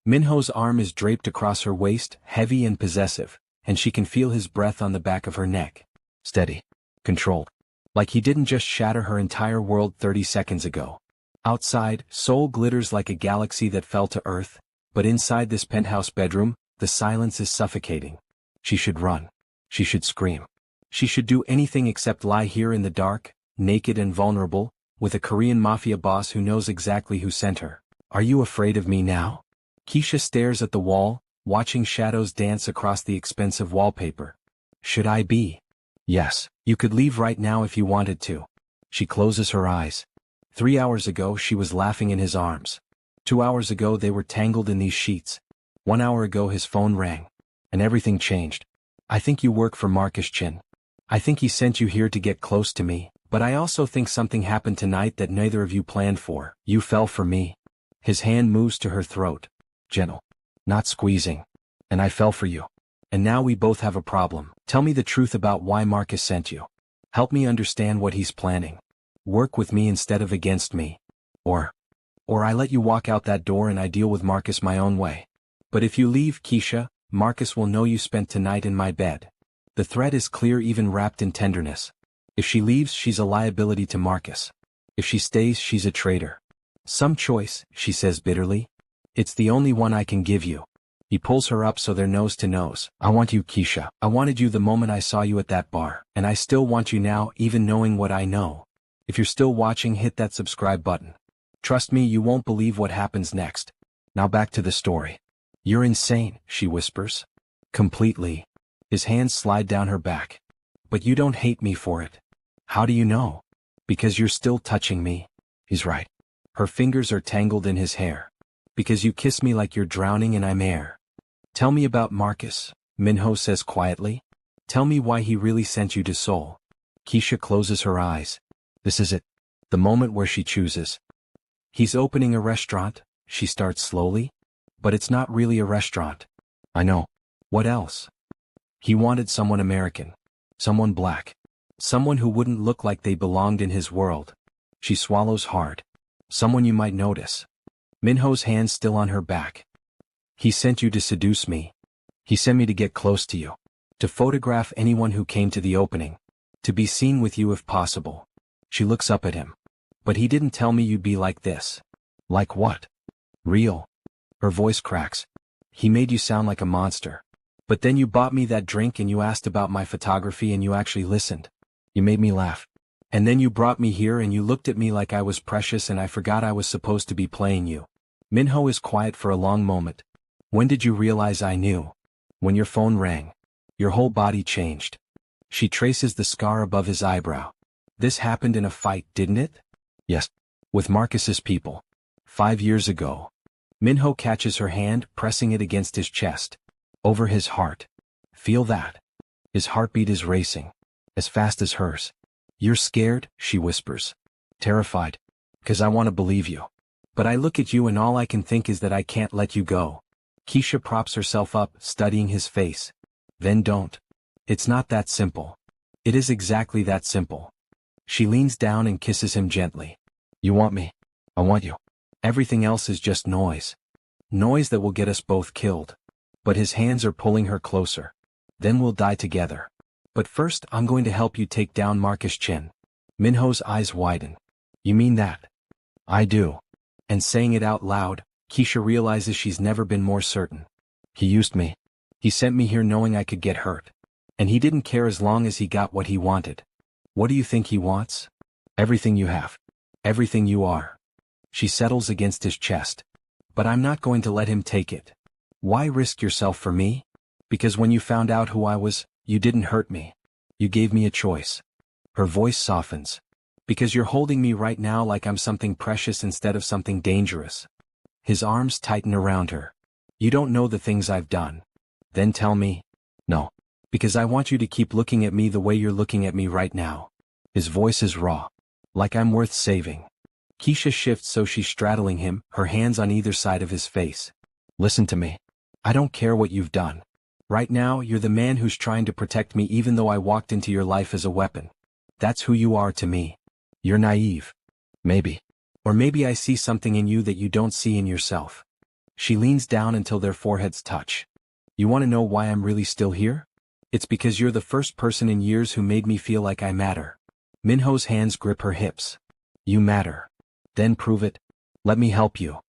Minho's arm is draped across her waist, heavy and possessive, and she can feel his breath on the back of her neck. Steady. Controlled. Like he didn't just shatter her entire world 30 seconds ago. Outside, Seoul glitters like a galaxy that fell to Earth, but inside this penthouse bedroom, the silence is suffocating. She should run. She should scream. She should do anything except lie here in the dark, naked and vulnerable, with a Korean Mafia boss who knows exactly who sent her. Are you afraid of me now? Keisha stares at the wall, watching shadows dance across the expensive wallpaper. Should I be? Yes. You could leave right now if you wanted to. She closes her eyes. 3 hours ago she was laughing in his arms. 2 hours ago they were tangled in these sheets. 1 hour ago his phone rang. And everything changed. I think you work for Marcus Chen. I think he sent you here to get close to me, but I also think something happened tonight that neither of you planned for. You fell for me. His hand moves to her throat. Gentle. Not squeezing. And I fell for you. And now we both have a problem. Tell me the truth about why Marcus sent you. Help me understand what he's planning. Work with me instead of against me. Or I let you walk out that door and I deal with Marcus my own way. But if you leave, Keisha, Marcus will know you spent tonight in my bed. The threat is clear, even wrapped in tenderness. If she leaves, she's a liability to Marcus. If she stays, she's a traitor. Some choice, she says bitterly. It's the only one I can give you. He pulls her up so they're nose to nose. I want you, Keisha. I wanted you the moment I saw you at that bar. And I still want you now, even knowing what I know. If you're still watching, hit that subscribe button. Trust me, you won't believe what happens next. Now back to the story. You're insane, she whispers. Completely. His hands slide down her back. But you don't hate me for it. How do you know? Because you're still touching me. He's right. Her fingers are tangled in his hair. Because you kiss me like you're drowning and I'm air. Tell me about Marcus, Minho says quietly. Tell me why he really sent you to Seoul. Keisha closes her eyes. This is it. The moment where she chooses. He's opening a restaurant, she starts slowly. But it's not really a restaurant. I know. What else? He wanted someone American. Someone black. Someone who wouldn't look like they belonged in his world. She swallows hard. Someone you might notice. Minho's hand still on her back. He sent you to seduce me. He sent me to get close to you. To photograph anyone who came to the opening. To be seen with you if possible. She looks up at him. But he didn't tell me you'd be like this. Like what? Real. Her voice cracks. He made you sound like a monster. But then you bought me that drink and you asked about my photography and you actually listened. You made me laugh. And then you brought me here and you looked at me like I was precious and I forgot I was supposed to be playing you. Minho is quiet for a long moment. When did you realize I knew? When your phone rang. Your whole body changed. She traces the scar above his eyebrow. This happened in a fight, didn't it? Yes. With Marcus's people. 5 years ago. Minho catches her hand, pressing it against his chest. Over his heart. Feel that. His heartbeat is racing. As fast as hers. You're scared, she whispers. Terrified. 'Cause I want to believe you. But I look at you and all I can think is that I can't let you go. Keisha props herself up, studying his face. Then don't. It's not that simple. It is exactly that simple. She leans down and kisses him gently. You want me. I want you. Everything else is just noise. Noise that will get us both killed. But his hands are pulling her closer. Then we'll die together. But first I'm going to help you take down Marcus Chen. Minho's eyes widen. You mean that? I do. And saying it out loud, Keisha realizes she's never been more certain. He used me. He sent me here knowing I could get hurt. And he didn't care as long as he got what he wanted. What do you think he wants? Everything you have. Everything you are. She settles against his chest. But I'm not going to let him take it. Why risk yourself for me? Because when you found out who I was, you didn't hurt me. You gave me a choice. Her voice softens. Because you're holding me right now like I'm something precious instead of something dangerous. His arms tighten around her. You don't know the things I've done. Then tell me. No. Because I want you to keep looking at me the way you're looking at me right now. His voice is raw. Like I'm worth saving. Keisha shifts so she's straddling him, her hands on either side of his face. Listen to me. I don't care what you've done. Right now, you're the man who's trying to protect me even though I walked into your life as a weapon. That's who you are to me. You're naive. Maybe. Or maybe I see something in you that you don't see in yourself. She leans down until their foreheads touch. You want to know why I'm really still here? It's because you're the first person in years who made me feel like I matter. Minho's hands grip her hips. You matter. Then prove it. Let me help you.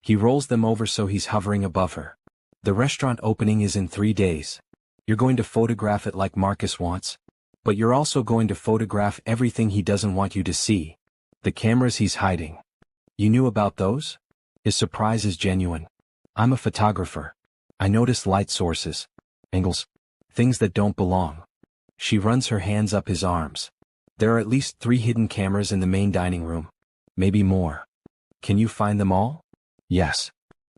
He rolls them over so he's hovering above her. The restaurant opening is in 3 days. You're going to photograph it like Marcus wants. But you're also going to photograph everything he doesn't want you to see. The cameras he's hiding. You knew about those? His surprise is genuine. I'm a photographer. I notice light sources, angles, things that don't belong. She runs her hands up his arms. There are at least 3 hidden cameras in the main dining room. Maybe more. Can you find them all? Yes.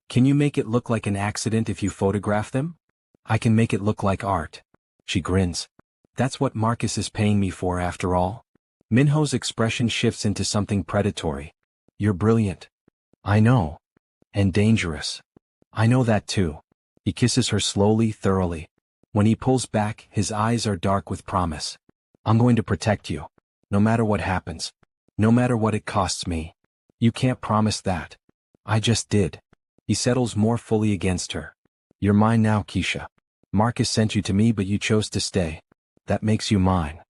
Can you make it look like an accident if you photograph them? I can make it look like art. She grins. That's what Marcus is paying me for after all. Minho's expression shifts into something predatory. You're brilliant. I know. And dangerous. I know that too. He kisses her slowly, thoroughly. When he pulls back, his eyes are dark with promise. I'm going to protect you. No matter what happens. No matter what it costs me. You can't promise that. I just did. He settles more fully against her. You're mine now, Keisha. Marcus sent you to me but you chose to stay. That makes you mine.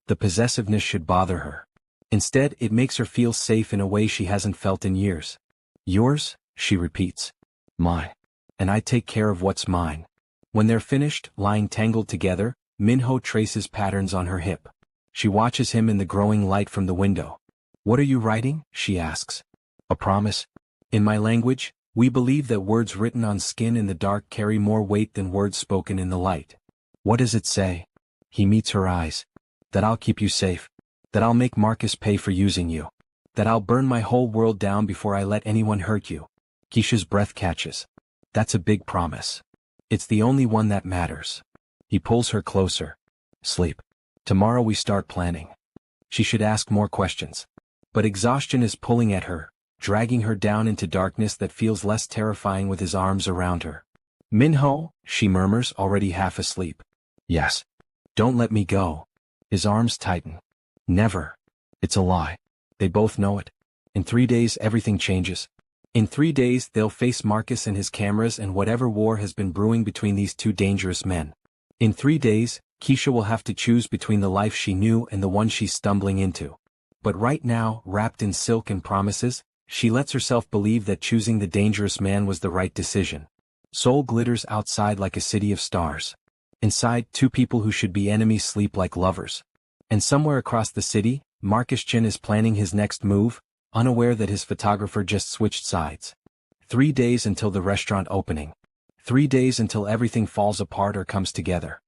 The possessiveness should bother her. Instead, it makes her feel safe in a way she hasn't felt in years. Yours, she repeats. Mine. And I take care of what's mine. When they're finished, lying tangled together, Minho traces patterns on her hip. She watches him in the growing light from the window. What are you writing? She asks. A promise. In my language, we believe that words written on skin in the dark carry more weight than words spoken in the light. What does it say? He meets her eyes. That I'll keep you safe. That I'll make Marcus pay for using you. That I'll burn my whole world down before I let anyone hurt you. Keisha's breath catches. That's a big promise. It's the only one that matters. He pulls her closer. Sleep. Tomorrow we start planning. She should ask more questions. But exhaustion is pulling at her, dragging her down into darkness that feels less terrifying with his arms around her. Minho, she murmurs, already half asleep. Yes. Don't let me go. His arms tighten. Never. It's a lie. They both know it. In 3 days everything changes. In 3 days they'll face Marcus and his cameras and whatever war has been brewing between these two dangerous men. In 3 days, Keisha will have to choose between the life she knew and the one she's stumbling into. But right now, wrapped in silk and promises, she lets herself believe that choosing the dangerous man was the right decision. Seoul glitters outside like a city of stars. Inside, 2 people who should be enemies sleep like lovers. And somewhere across the city, Marcus Chen is planning his next move, unaware that his photographer just switched sides. 3 days until the restaurant opening. 3 days until everything falls apart or comes together.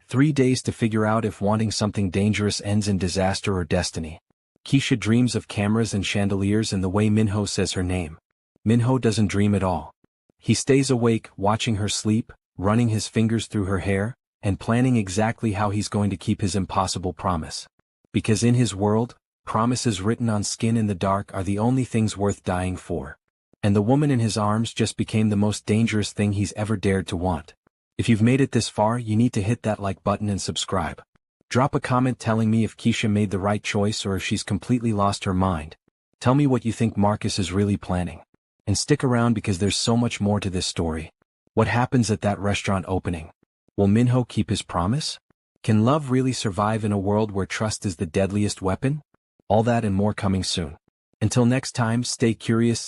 3 days to figure out if wanting something dangerous ends in disaster or destiny. Keisha dreams of cameras and chandeliers and the way Minho says her name. Minho doesn't dream at all. He stays awake, watching her sleep, running his fingers through her hair, and planning exactly how he's going to keep his impossible promise. Because in his world, promises written on skin in the dark are the only things worth dying for. And the woman in his arms just became the most dangerous thing he's ever dared to want. If you've made it this far, you need to hit that like button and subscribe. Drop a comment telling me if Keisha made the right choice or if she's completely lost her mind. Tell me what you think Marcus is really planning. And stick around because there's so much more to this story. What happens at that restaurant opening? Will Minho keep his promise? Can love really survive in a world where trust is the deadliest weapon? All that and more coming soon. Until next time, stay curious.